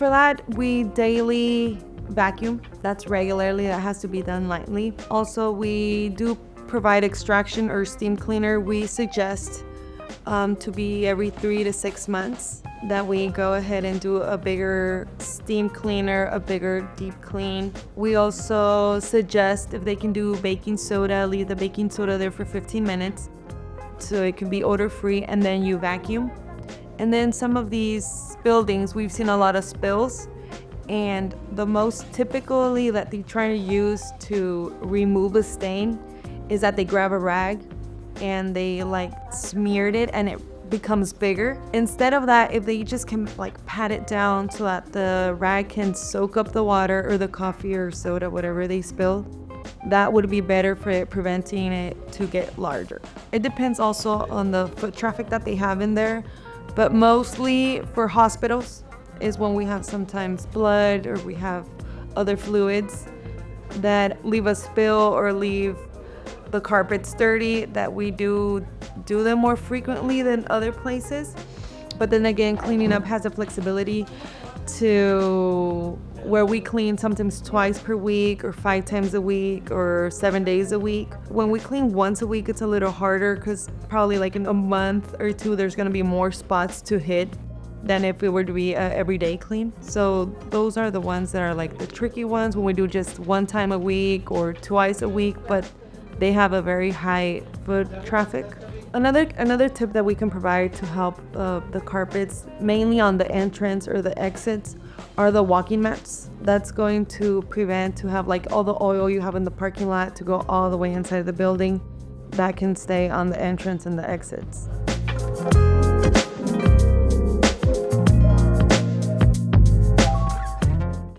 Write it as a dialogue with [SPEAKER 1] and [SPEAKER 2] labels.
[SPEAKER 1] that, we daily vacuum. That's regularly, that has to be done lightly. Also, we do provide extraction or steam cleaner. We suggest to be every 3 to 6 months that we go ahead and do a bigger steam cleaner, a bigger deep clean. We also suggest if they can do baking soda, leave the baking soda there for 15 minutes so it can be odor-free, and then you vacuum. And then some of these buildings, we've seen a lot of spills, and the most typically that they try to use to remove a stain is that they grab a rag and they like smeared it and it becomes bigger. Instead of that, if they just can like pat it down so that the rag can soak up the water or the coffee or soda, whatever they spilled, that would be better for it, preventing it to get larger. It depends also on the foot traffic that they have in there, but mostly for hospitals is when we have sometimes blood or we have other fluids that leave a spill or leave the carpets dirty, that we do them more frequently than other places. But then again, cleaning up has a flexibility to where we clean sometimes twice per week or 5 times a week or 7 days a week. When we clean once a week, it's a little harder because probably like in a month or two, there's gonna be more spots to hit than if it were to be a everyday clean. So those are the ones that are like the tricky ones when we do just 1 time a week or twice a week, but they have a very high foot traffic. Another tip that we can provide to help the carpets, mainly on the entrance or the exits, are the walking mats. That's going to prevent to have like all the oil you have in the parking lot to go all the way inside the building. That can stay on the entrance and the exits.